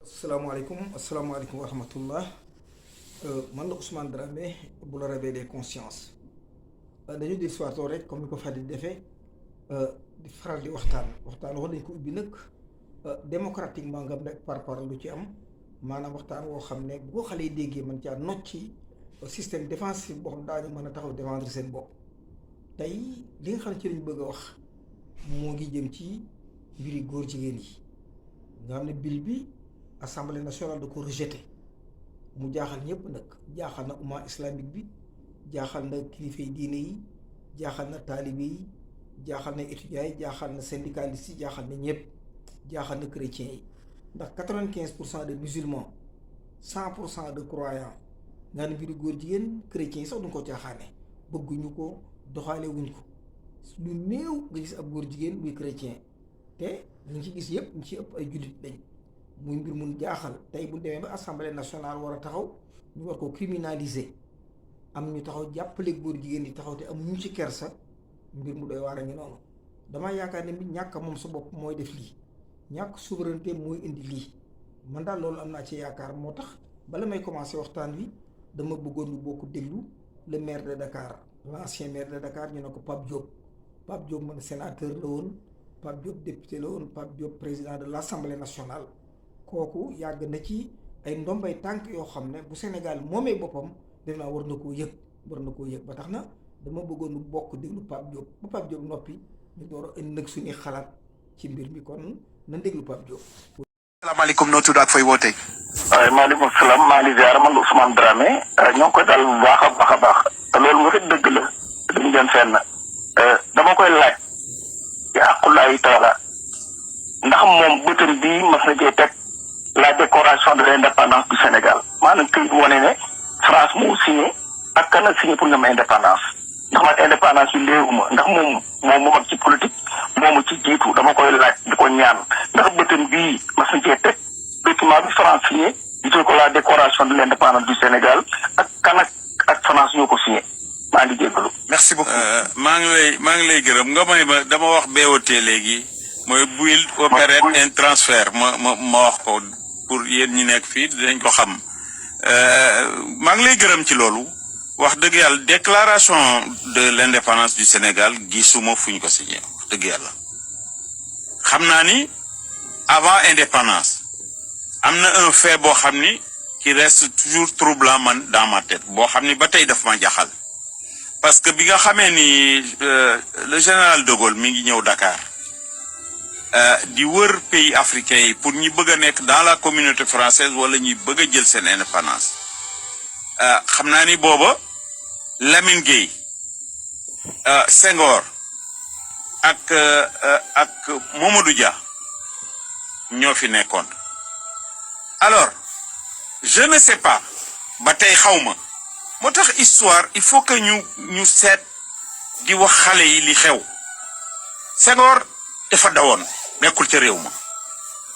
asalaamaaleykum wa rahmatullah. Man la Ousmane Dramé bu la réveil des consciences. Dañu di soirée rek comme ni ko Fadi defee di faral di waxtaan wax nañ ko ubbi nag démocratiquement nga nekk par lu ci am maanaam waxtaan woo xam ne bu ko xale yi déggee mën caa nocci système défensif boo xam daañu mën a taxaw défendre seen bopp. Tey li nga xam ne ci lañ bëgg a wax moo ngi jëm ci mbiri góor jigéen yi nga xam ne bill bi assemblée nationale da ko rejeté mu jaaxal ñëpp nag jaaxal na umma islamique bi jaaxal na kilifay diine yi jaaxal na taalibe yi jaaxal na étudiants yi jaaxal na syndicalistes yi jaaxal na ñëpp jaaxal na chrétiens yi ndax 95% de musulmans 100% de croyants nga ne mbiri góor jigéen chrétiens yi sax duñ ko caaxaane bëgguñu ko doxaale wuñ ko lu néew nga gis ab góor jigéen muy chrétien te ñu ci gis yëpp ñu ci ëpp ay jullit lañ muy mbir mun jaaxal tey bu demee ba assemblée nationale war a taxaw ñu war ko criminaliser am ñu taxaw jàppale góor jigéen yi taxaw te am ñu ci kersa mbir mu doy waar a ngi noonu damaa yaakaar ne mi ñàkk moom sa bopp mooy def lii ñàkk souveraineté mooy indi lii man daal loolu am naa ci yaakaar moo tax bala may commencer waxtaan wi dama bëggoon ñu bokk déglu le maire de Dakar l'ancien maire de Dakar ñu ne ko Pape Diop man sénateur la woon Pape Diop député la woon Pape Diop président de l'Assemblée nationale kooku yàgg na ci ay ndombay tànk yoo xam ne bu Sénégal moomee boppam def naa war na koo yëg ba tax na dama bëggoon nu bokk déglu Pape Diop ba Pape Diop noppi ñu door a indi nag suñuy xalaat ci mbir mi kon na déglu Pape Diop. salaamaaleykum noo tudd ak fooy wootee. waaye maaleykum salaam maa ngi ziar man la Ousmane Dramé ñoo ngi koy daal bu baax a baax te loolu nga fi dëgg la duñ dem fenn dama koy laaj ci aqulaay taala ndax moom bëtën bii mas na cee teg la décoration de l'indépendance du Sénégal maanaam këyit wane ne France moo signé ak kan a signé pour ñu am indépendance ndax man indépendance yi léeguma ndax moom mu mag ci politique moomu ci jiitu dama koy laaj di ko ñaan ndax bëtën bii mas na cee teg document bi France signé di ko la décoration de l'indépendance du Sénégal ak kan ak France ñoo ko signé maa ngi jéggalu. merci beaucoup. maa ngi lay gërëm nga may ma dama wax BOT léegi mooy build operate and transfer ma wax ko pour yéen ñi nekk fii dinañ ko xam maa ngi lay gërëm ci loolu wax dëgg yàlla déclaration de l'indépendance du Sénégal gisuma fuñ ko signé wax dëgg yàlla xam naa ni avant indépendance am na un fait boo xam ni qui reste toujours troublant man dans ma tête boo xam ni ba tey daf ma jaxal parce que bi nga xamee ni le général de Gaulle mi ngi ñëw Dakar di wër pays africains yi pour ñi bëgg a nekk dans la communauté française wala ñi bëgg a jël seen indépendance xam naa ni booba Lamine Gueye Senghor ak Mamadou Dia ñoo fi nekkoon alors je ne sais pas ba tey xawma moo tax histoire il faut que ñu seet di wax xale yi li xew Senghor dafa dawoon nekkul ca réew ma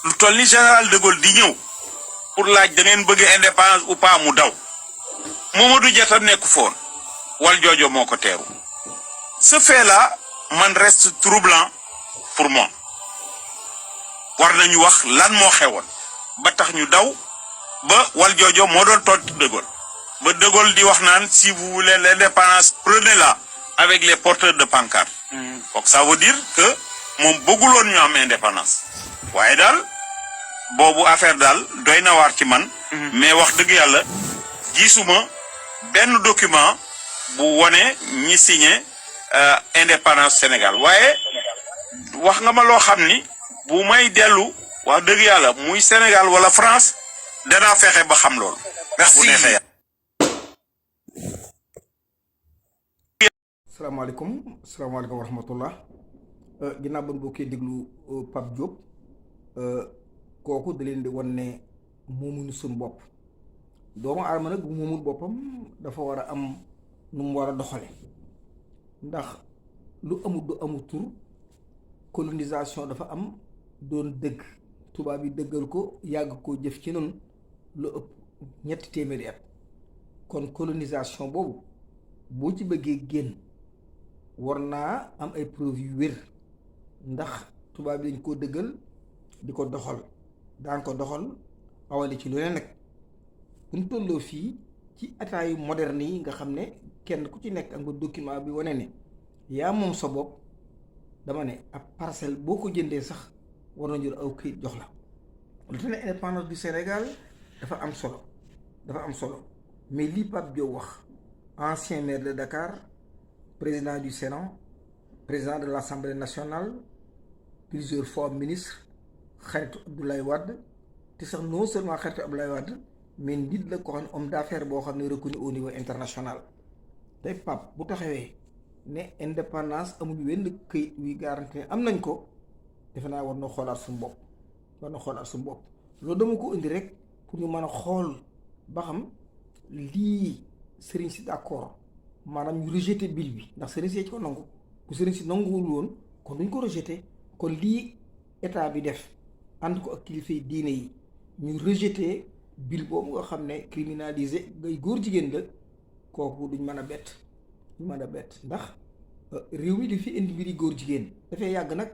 lu toll ni général de Gaulle di ñëw pour laaj da ngeen bëgg indépendance ou pas mu daw Mamadou Dia tam nekku foon wal joojo moo ko teeru ce fait là man reste troublant pour moi war nañu wax lan moo xewoon ba tax ñu daw ba wal joojo moo doon tontu de Gaulle ba de Gaulle di wax naan si vous voulez l'indépendance prenez-la avec les porteurs de pancarte. Donc ça veut dire que moom bëgguloon ñu am indépendance waaye daal boobu affaire daal doy na waar ci man. mais wax dëgg yàlla gisuma benn document bu wone ñi signé indépendance Sénégal waaye wax nga ma loo xam ni bu may dellu wax dëgg yàlla muy Sénégal wala France danaa fexe ba xam loolu. merci. salaamaaleykum wa rahmatullah. Ginnaaw ba ñu bokkee déglu Pape Diop kooku da leen di wan ne moomuñu suñ bopp doomu aadama nag bu moomul boppam dafa war a am nu mu war a doxale ndax lu amul du amul tur colonisation dafa am doon dëgg tubaab yi dëggal ko yàgg koo jëf ci noonu lu ëpp 300 at kon colonisation boobu boo ci bëggee génn war naa am ay preuve yu wér ndax tubaab yi dañ koo dëggal di ko doxal daan ko doxal awale ci lu ne nag bu ñu tolloo fii ci état yu moderne yi nga xam ne kenn ku ci nekk ak nga document bi wane ne yaa moom sa bopp dama ne ab parcelle boo ko jëndee sax war na jël aw këyit jox la. lu tax ne indépendance du Sénégal dafa am solo mais lii Pape Diop wax ancien maire de Dakar président du Sénat président de l'Assemblée nationale plusieurs fois ministre xaritu Abdoulaye Wade te sax non seulement xaritu Abdoulaye Wade mais nit la ko xam ne homme d'affaires boo xam ne reconnu au niveau international tey Pape bu taxawee ne indépendance amuñu wenn këyit wi garanti ne am nañ ko defe naa war na xoolaat suñu bopp loolu dama ko indi rek pour ñu mën a xool ba xam lii sëriñ si d'accord maanaam ñu rejeté bill bi ndax sëriñ si ci ko nangu bu sëriñ si nanguwul woon kon duñ ko rejeté kon lii état bi def ànd ko ak kilifa yi diine yi ñu rejeté bill boobu nga xam ne criminalisé ngay góor jigéen la kooku duñ mën a bett ndax réew mi di fi indi mbiri góor jigéen dafay yàgg nag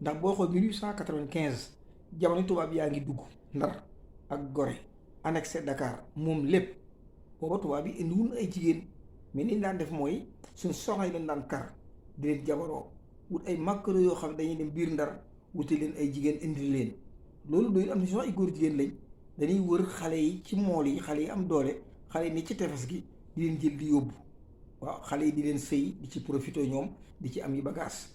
ndax boo xool 1895 jamono tubaab yaa ngi dugg Ndar ak Gorée annexé Dakar moom lépp booba tubaab yi indiwul ay jigéen mais niñ daan def mooy suñ soxna yi leen daan kar di leen jabaroo wut ay makkaro yoo xam ne dañuy dem biir Ndar wuti leen ay jigéen indi leen loolu doy am na sax ay góor jigéen lañ dañuy wër xale yi ci mool yi xale yi am doole xale yi ni ci tefes gi di leen jël di yóbbu waaw xale yi di leen sëy di ci profité ñoom di ci am yi bagage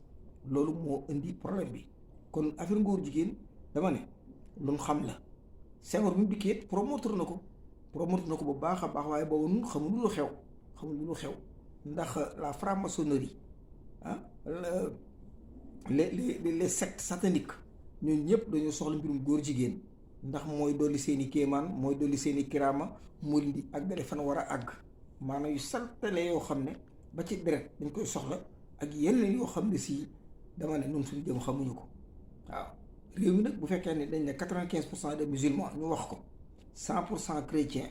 loolu moo indi problème bi kon affaire ngóor jigéen dama ne lu mu xam la Senghor bi mu dikkee promoteur na ko bu baax a baax waaye boobu nun xamul lu xew ndax la franc-maçonnerie les sectes sataniques ñun ñëpp dañoo soxla mbirum góor jigéen ndax mooy dolli seeni kéemaan mooy dolli seeni kiraama moo leen di àggale fan war a àgg maanaam yu saltale yoo xam ne ba ci deret dañ koy soxla ak yenn yoo xam ne si dama ne noonu suñu jëm xamuñu ko waaw réew mi nag bu fekkee ne dañ ne 95% de musulmans ñu wax ko 100% chrétiens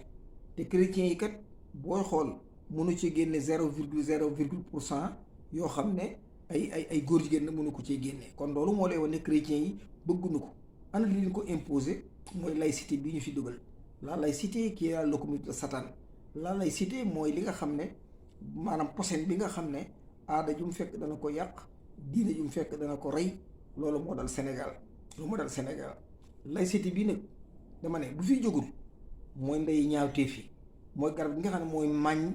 te chrétiens yi kat booy xool mënu ci génne 0,0% yoo xam ne ay góor jigéen na mënu ko cee génne kon loolu moo lay wane ne chrétiens yi bëgguñu ko ana li leen ko imposer mooy laïcité bi ñu fi dugal la laïcité qui est la locomotive de Satan la laïcité mooy li nga xam ne maanaam posen bi nga xam ne aada ju mu fekk dana ko yàq diine ju mu fekk dana ko rey loolu moo dal Sénégal laïcité bii nag dama ne bu fiy jógul mooy ndey ñaawteef yi mooy garab bi nga xam ne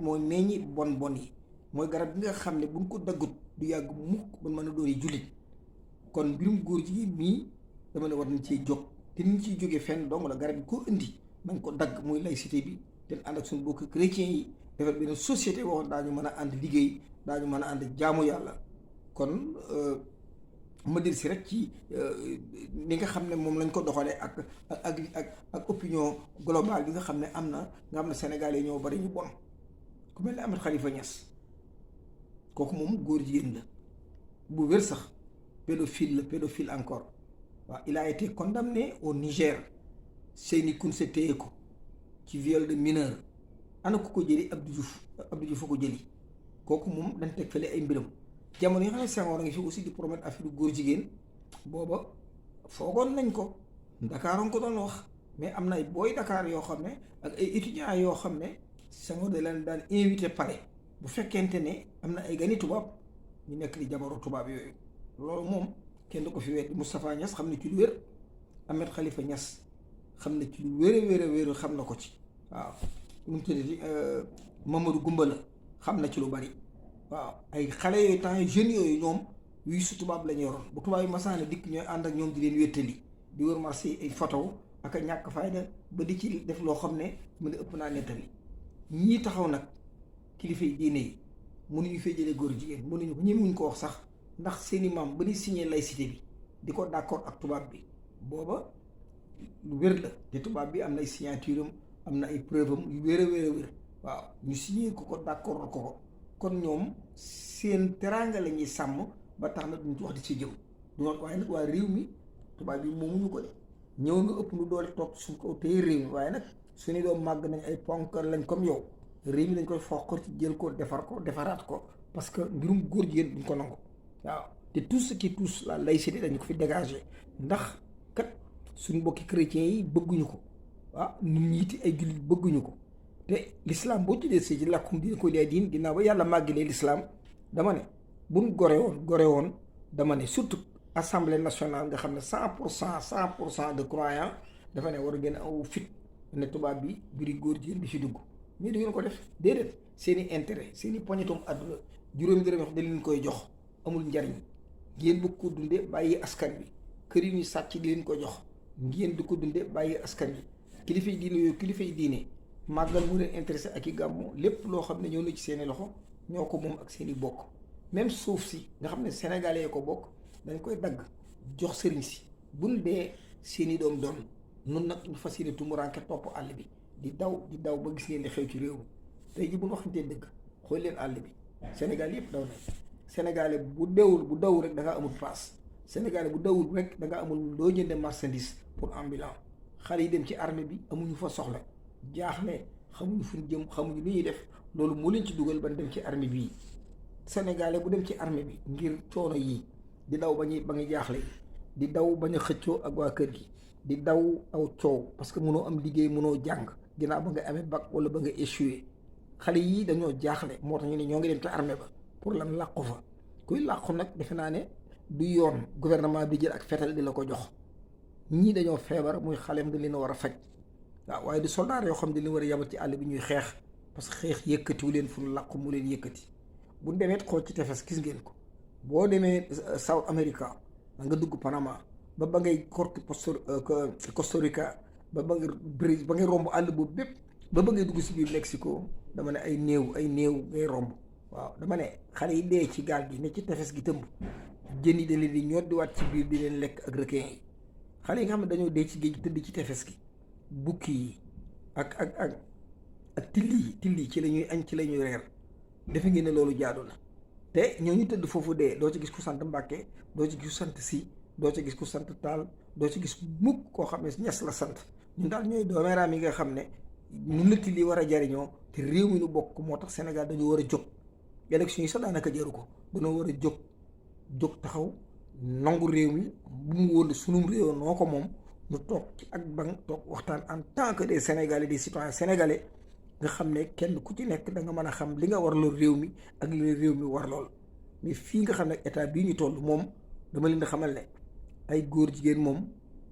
mooy meññi bon yi mooy garab bi nga xam ne buñ ko daggut du yàgg mukk ba mën a doon jullit kon mbirum góor jigéen mii dama ne war nañ ciy jóg te niñ ciy jógee fenn dong la garab bi koo indi nañ ko dagg muy laïcité bi te ànd ak suñu bokk chrétiens yi defar benn société waxoon daañu mën a ànd liggéey daañu mën a ànd jaamu yàlla kon ma dir si rek ci li nga xam ne moom lañ ko doxalee ak opinion globale bi nga xam ne am na nga xam ne Sénégal yi ñoo bari ñu bon ku mel ne Ahmed Khalifa Niass kooku moom góor jigéen la bu wér sax pédophile encore waaw il a été condamné au Niger Seyni Kounse téye ko ci viol de mineur ana ku ko jëli Abdou Diouf ko jëli kooku moom dañ teg fële ay mbiram jamono yi xam ne Senghor a ngi fi aussi di promettre affaire góor jigéen booba foogoon nañ ko Dakar nga ko doon wax mais am na ay booy Dakar yoo xam ne ak ay étudiants yoo xam ne Senghor da leen daan invité palais bu fekkente ne am na ay gani tubaab ñu nekk di jabaru tubaab yooyu loolu moom kenn du ko fi wet Moustapha Niass xam ne ci lu wér Ahmed Khalifa Niass xam ne ci lu wér xam na ko ci waaw nu mu tuddati Mamadou Goumbala xam na ci lu bari waaw ay xale yooyu temps jeunes yooyu ñoom yuy su tubaab lañu yoroon bu tubaab yi masaane dikk ñooy ànd ak ñoom di leen wéttali di wër marché ay photo ak a ñàkk fayda ba di ci def loo xam ne mu ne ëpp naa nettali ñii taxaw nag kilifa yi diine yi mënuñu fee jëlee góor jigéen mënuñu ko ñemewuñ ko wax sax ndax seeni maam ba di signé laïcité bi di ko d'accord ak tubaab bi booba lu wér la te tubaab bi am na ay signature am na ay preuve am yu wér waaw ñu signé ko d'accord ko kon ñoom seen teraanga la ñuy sàmm ba tax na duñ ci wax di ci jëm du wax waaye nag waa réew mi tubaab bi moomuñu ko de ñëw nga ëpp lu doole toog suñ ko tey réew mi waaye nag suñu doom màgg nañ ay ponkal lañ comme yow réew mi dañ koy foq ci jël ko defaraat ko parce que mbirum góor jigéen duñ ko nangu waaw te tout ce qui touche la laïcité dañu ko fi dégager ndax kat suñu mbokki chrétiens yi bëgguñu ko ñun ñiiti ay jullit bëgguñu ko te l'islam boo ci desee ci làkkum dina ko dee diin ginnaaw ba yàlla màggalee l'islam dama ne buñ gore woon dama ne surtout assemblée nationale nga xam ne 100% de croyants dafa ne war a gën a aw fit ne tubaab bi biri góor jigéen di fi dugg mais du ngeen ko def déedéet seen i intérêt seen i poñetum àdduna juróomi dërëm wax da leen koy jox amul njariñ ngeen bëgg ko dunde bàyyi askan bi kër yi ñuy sàcc di leen ko jox ngeen di ko dunde bàyyi askan bi kilifay diine yooyu kilifay diine màggal mu leen intéressé ak i gàmmu lépp loo xam ne ñëw na ci seeni loxo ñoo ko moom ak seen i bokk même suuf si nga xam ne sénégalais ko bokk dañ koy dagg jox sëriñ si buñ dee seen i doom doon nun nag ñu fas yéene tumuraanke topp àll bi di daw ba gis ngeen di xew ci réew mi tey ji bu ñu waxantee dëgg xool leen àll bi Sénégal yëpp daw nañ sénégalais bu dawul rek da nga amul paas sénégalais bu dawul rek da nga amul loo jënde marchandise pour ambulant xale yi dem ci armée bi amuñu fa soxla jaaxle xamuñu fu ñu jëm xamuñu li ñuy def loolu moo leen ci dugal ban dem ci armée bii sénégalais bu dem ci armée bi ngir coono yii di daw ba nga jaaxle di daw bañ a xëccoo ak waa kër gi di daw aw coow parce que mënoo am liggéey mënoo jàng ginnaaw ba nga amee bac wala ba nga échoué xale yii dañoo jaaxle moo tax ñu ne ñoo ngi dem ci armée ba pour lan làqu fa kuy làqu nag defe naa ne du yoon gouvernement bi jël ak fetal di la ko jox ñii dañoo feebar muy xaleem da leen a war a faj waaw waaye du soldat yoo xam ne leen war a yabal ci àll bi ñuy xeex parce que xeex yëkkatiwu leen fu làqu mu leen yëkkati bu demee xool ci tefes gis ngeen ko boo demee South America da nga dugg Panama ba ngay korki Costa Rica ba nga Brésil ba ngay romb àll boobu bépp ba ngay dugg si biir Mexico dama ne ay néew ngay romb waaw dama ne xale yi dee ci gaal gi ne ci tefes gi tëmb jën yi da leen di ñoddiwaat ci biir di leen lekk ak requin yi xale yi nga xam ne dañoo dee ci géej gi tëdd ci tefes gi bukki yi ak till yi ci la ñuy añ ci la ñuy reer defe ngeen ne loolu jaadu na te ñooñu tëdd foofu dee doo ci gis ku sant Mbàkke doo ci gis ku sant Si doo ci gis ku sant Taal doo ci gis mukk koo xam ne Ñas la sant ñun daal ñooy doomeeraam yi nga xam ne ñu lëtti li war a jariñoo te réew mi nu bokk moo tax Sénégal dañu war a jóg élection yi sax daanaka jaru ko dañoo war a jóg taxaw nangu réew mi bu mu wóor sunum réew noo ko moom ñu toog ci ak bang toog waxtaan en tant que des Sénégalais des citoyens sénégalais nga xam ne kenn ku ci nekk da nga mën a xam li nga war lool réew mi ak li réew mi war lool mais fii nga xam ne état bii ñu toll moom dama leen di xamal ne ay góor jigéen moom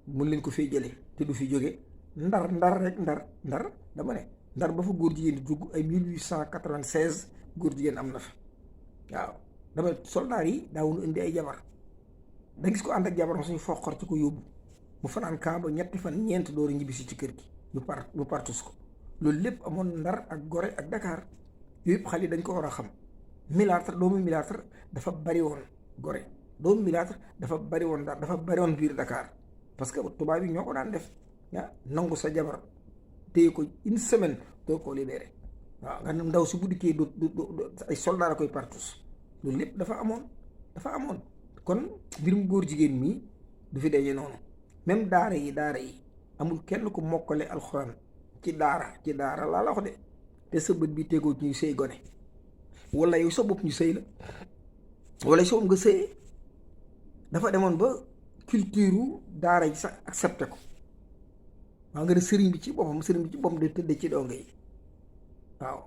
mun leen ko fee jëlee te du fi jóge ndar dama ne ndar ba fa góor jigéen di dugg ay 1896 góor jigéen am na fa waaw dama soldaar yi daawuñu indi ay jabar da gis ko ànd ak jabar ma suñu foqor ci ko yóbbu mu fanaan camp ba ñetti fan ñeent door a ñibbisi ci kër gi ñu partus ko loolu lépp amoon Ndar ak Gorée ak Dakar yooyu yëpp xale yi dañ ko war a xam doomu Milâtre dafa bari woon Gorée doomu Milâtre dafa bari woon Ndar dafa bari woon biir Dakar parce que tubaab yi ñoo ko daan def nangu sa jabar téye ko une semaine doo ko libéré waaw nga ndaw si bu dikkee du ay soldat a koy partus loolu lépp dafa amoon kon mbirum góor jigéen mii du fi daje noonu même daara yi amul kenn ku mokkale alxuraan ci daara laa la wax de te sa bët bi tegoo ci ñu sëy gone wala yow sa bopp ñu sëy la wala yow nga sëyee dafa demoon ba culture daara yi sax accepté ko waaw nga ne sëriñ bi ci boppam day tëdd ci donga yi waaw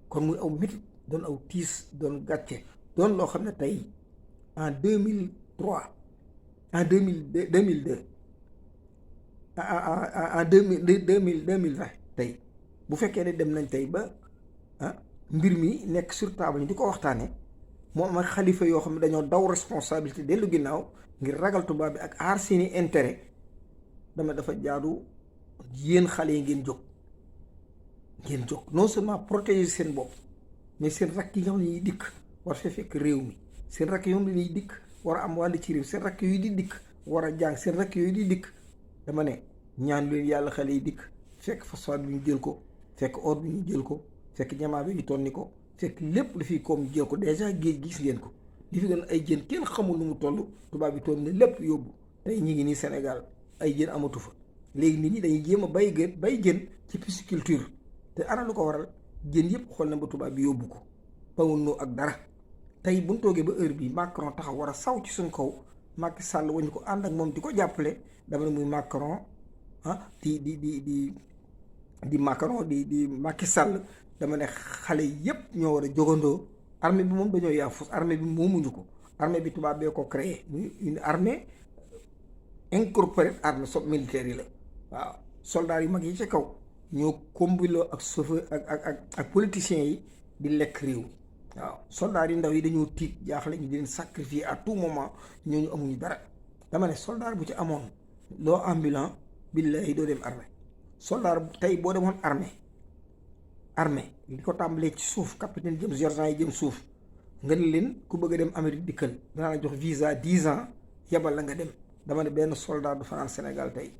kon muy aw métit doon aw tiis doon gàcce doon loo xam ne tey en 2003 en 2002 en 2020 tey bu fekkee ne dem nañ tey ba mbir mi nekk sur table ñu di ko waxtaane moo am ak xalifa yoo xam ne dañoo daw responsabilité dellu ginnaaw ngir ragal tubaab bi ak aar seeni intérêt dama dafa jaadu yéen xale yi ngeen jóg non seulement protéger seen bopp mais seen rakk yi nga xam ne ñuy dikk war fee fekk réew mi seen rakk yoo xam ne ñuy dikk war a am wàll ci réew seen rakk yooyu di dikk war a jàng seen rakk yooyu di dikk dama ne ñaan leen yàlla xale yi dikk fekk phosphate bi ñu jël ko fekk or bi ñu jël ko fekk jamaa bi ñu tonni ko fekk lépp dafay koom jël ko dèjà géej gis ngeen ko li fi gën ay jën kenn xamul lu mu toll tubaab bi toll ne lépp yóbbu tey ñi ngi nii Sénégal ay jën amatu fa léegi nit ñi dañuy jéem a bay jën ci pisciculture te ana lu ko waral jën yëpp xool na ba tubaab bi yóbbu ko bawul noo ak dara tey buñ toogee ba heure bi Macron taxaw war a saw ci suñ kaw Macky Sall wañu ko ànd ak moom di ko jàppale dama ne muy Macron di Macron di Macky Sall dama ne xale yépp ñoo war a jógandoo. armée bi moom dañoo yaafus armée bi moomuñu ko armée bi tubaab bee ko créé muy une armée incorporée armée militaire yi la waaw soldats yu mag yi ci kaw ñoo kombiloo ak chauffeur ak politiciens yi di lekk réew mi waaw soldats yi ndaw yi dañoo tiit jaaxle ñu di leen sacrifier à tout moment ñooñu amuñu dara dama ne soldat bu ci amoon loo ambulant billahi doo dem armée soldat tey boo demoon armée li ko tàmbalee ci suuf capitaine jëm sergent yi jëm suuf nga ne leen ku bëgg a dem Amérique dikkal danaa la jox visa 10 ans yebal la nga dem dama ne benn soldat du fanaan Sénégal tey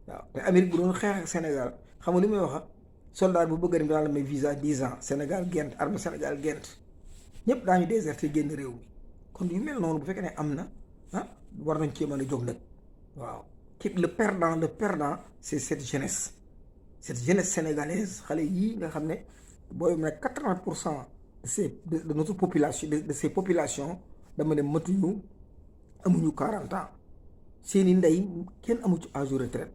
waaw te Amérique bu doon xeex ak Sénégal xam nga li may wax soldat bu bëgg a dem danaa la may visa 10 ans Sénégal gent armée Sénégal gent ñëpp daañu déserté génn réew mi kon yu mel noonu bu fekkee ne am na war nañ cee mën a jóg nag waaw ki le perdant c'est cette jeunesse sénégalaise xale yii nga xam ne booy mu ne 80% de notre population de ces populations dama ne matuñu amuñu 40 ans seeni ndey kenn amu ci âge de retraite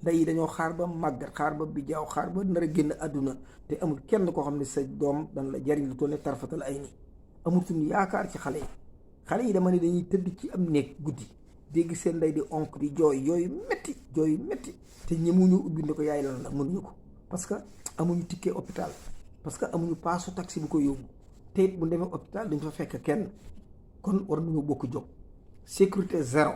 ndey yi dañoo xaar ba màggat xaar ba bijaaw xaar ba nar a génn àdduna te amul kenn koo xam ne sa doom dana la jariñ lu toll ne tarfatal ay ni amul suñu yaakaar ci xale yi dama ne dañuy tëdd ci am néeg guddi dégg seen ndey di onk di jooy yooyu métti te ñemuñu ubbi ne ko yaay lan la mënuñu ko parce que amuñu ticket hôpital parce que amuñu paasu taxi bu ko yóbbu te it bu demee hôpital duñ fa fekk kenn kon war nañu bokk jóg sécurité zéro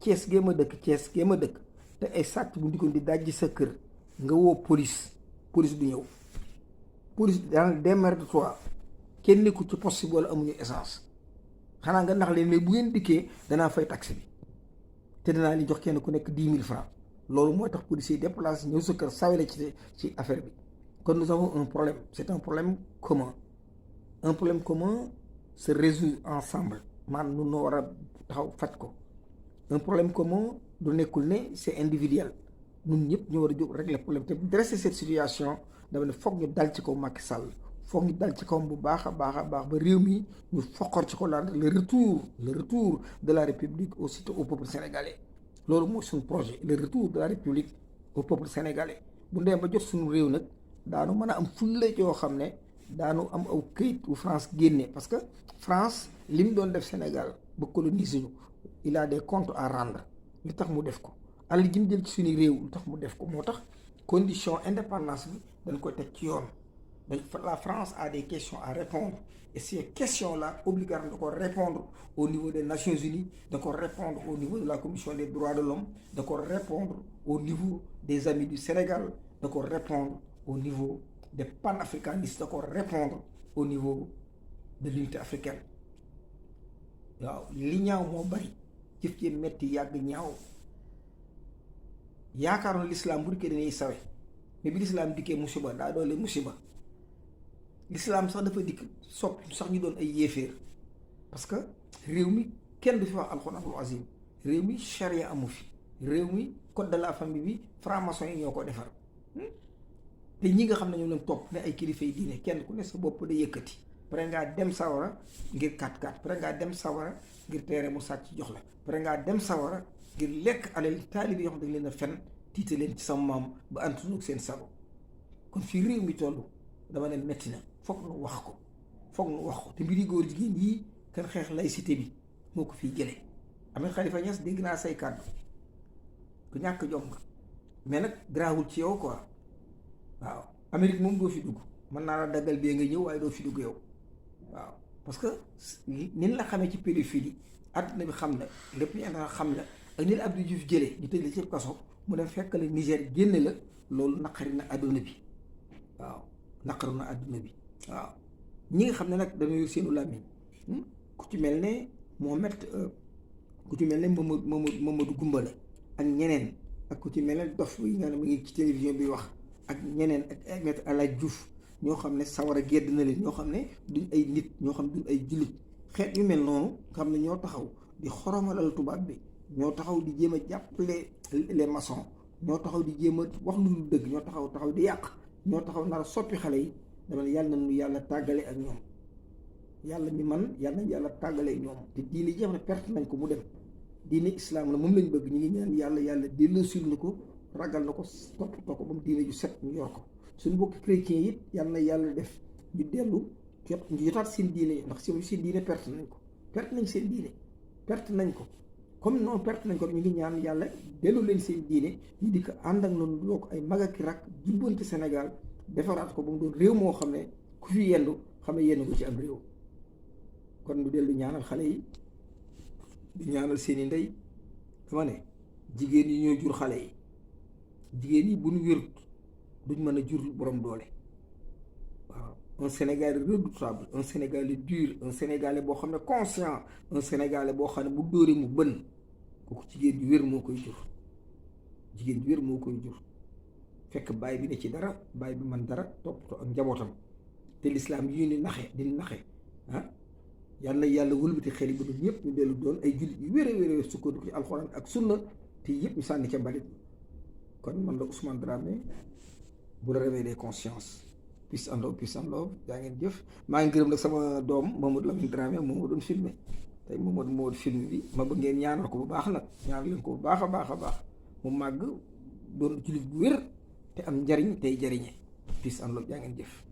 Thiès gee ma dëkk te ay sàcc bu ndikoon di dajji sa kër nga woo police du ñëw police dans démerde-toi kenn nekkul ci poste bi wala amuñu essence xanaa nga nax leen mais bu ngeen dikkee danaa fay taxi bi te danaa li jox kenn ku nekk 10 000 francs loolu mooy tax policier déplacé ñëw sa kër sawele ci affaire bi kon nous avons un problème c'est un problème commun se résout ensemble maanaam nun noo war a taxaw faj ko un problème commun du nekkul ne c'est individuel ñun ñëpp ñu war a jóg régler problème te dresser cette situation dama ne foog ñu dal ci kaw Macky Sall foog ñu dal ci kawam bu baax a baax ba réew mi ñu foqor ci ko la le retour de la République au peuple sénégalais loolu mooy suñu projet le retour de la République au peuple sénégalais bu ndee ba jot suñu réew nag daanu mën a am fulla yoo xam ne daanu am aw këyit bu France génne parce que France li mu doon def Sénégal ba coloniser ñu il a des comptes à rendre li tax mu def ko alal ji mu jël ci suñu réew li tax mu def ko moo tax condition indépendance bi dañ koy teg ci yoon la France a des questions à répondre et ces questions-là obligatoirement da ko répondre au niveau des Nations Unies da ko répondre au niveau de la Commission des droits de l'homme da ko répondre au niveau des amis du Sénégal da ko répondre au niveau des panafricanistes da ko répondre au niveau de l'unité africaine waaw li ñaaw moo bari jëf ci metti yàgg ñaaw yaakaaroon l'islam bu dikkee dañuy sawe mais bi l'islam dikkee musiba daa doole musiba l'islam sax dafa dikk soppi sax ñu doon ay yéeféer parce que réew mi kenn du fi wax alxuraanul azim réew mi charia amu fi réew mi code de la famille bi franc-maçon yi ñoo ko defar te ñi nga xam ne ñoo leen topp ne ay kilifa yi diine kenn ku ne sa bopp da yëkkati pare ngaa dem sawara ngir 4-4 pare ngaa dem sawara ngir teere mu sàcc jox la pare ngaa dem sawara ngir lekk alal taalibe yoo xam dañ leen a fen tiite leen ci sama maam ba antunoog seen sago kon fii réew mi toll dama ne metti na foog nu wax ko te mbiri góor jigéen yii kan xeex laïcité bi moo ko fiy jëlee Ahmed Khalifa Niass dégg naa say kàddu ku ñàkk jom nga mais nag garaawul ci yow quoi waaw Amérique moom doo fi dugg mën naa la daggal bee nga ñëw waaye doo fi dugg yow waaw parce que nin la xamee ci pédophilie àdduna bi xam la lépp ñu xam la ak ni la Abdou Diouf jëlee ñu tëj la ci kaso mu dem fekk la Niger génne la loolu naqari na àdduna bi waaw ñi nga xam ne nag dañoo yor seenu làmmiñ ku ci mel ne Mamadou Goumbala ak ñeneen ak ku ci mel ne dof yi nga ne mu ngi ci télévision bi wax ak ñeneen ak Maître El Hadji Diouf ñoo xam ne sawara gedd na leen ñoo xam ne duñ ay nit ñoo xam duñ ay jullit xeet yu mel noonu xam ne ñoo taxaw di xoromalal tubaab bi ñoo taxaw di jéem a jàppale les maçons ñoo taxaw di jéem a wax lu dul dëgg ñoo taxaw di yàq ñoo taxaw nar a soppi xale yi dama ne yàlla nañu yàlla tàggale ak ñoom yàlla mi man yàlla nañu yàlla tàggale ak ñoom te diine ji xam ne perte nañ ko mu dem diine islam la moom lañ bëgg. ñu ngi ñaan yàlla delloosil na ko, ragal na ko, toppatoo ko ba mu diine ju set ñu yor ko. suñu mbokki chrétien it yàlla na yàlla def ñu dellu ñu jotaat seen diine ndax seen diine perte nañ ko, perte nañ seen diine, perte nañ ko. comme non perte nañ ko ñu ngi ñaan yàlla dellu leen seen diine, ñu di ko ànd ak noonu loo ko ay mag ak rak jubbante Sénégal defaraat ko ba mu doon réew moo xam ne ku fi yendu xam ne yenn ko ci am réew. kon ñu dellu ñaanal xale yi di ñaanal seeni ndey. dama ne jigéen yi ñoo jur xale yi, jigéen yi bu ñu wérut duñ mën a jur borom doole. waaw un Sénégalais redoutable, un Sénégalais dur, un Sénégalais boo xam ne conscient, un Sénégalais boo xam ne bu dóoree mu bën, kooku jigéen ju wér moo koy jur. jigéen ju wér moo koy jur fekk baay bi ne ci dara, baay bi man dara toppatoo ak njabootam. te lislaam yi ni naxe di naxe yàlla wëlbati xel yi ba ñun ñëpp ñu dellu doon ay jullit yu wér sukkandiku ci alxuraan ak sunna te yëpp ñu sànni ca mbalit. kon man la Ousmane Dramé bu la réveil des consciences. peace and love jaa ngeen jëf. maa ngi gërëm nag sama doom Mamadou Lamine Dramé moom moo doon filmé tey moo film bi ma bëgg ngeen ñaanal ko bu baax nag, ñaanal leen ko bu baax a baax mu màgg doon jullit bu wér te am njariñ tey jariñe. peace and love jaa ngeen jëf.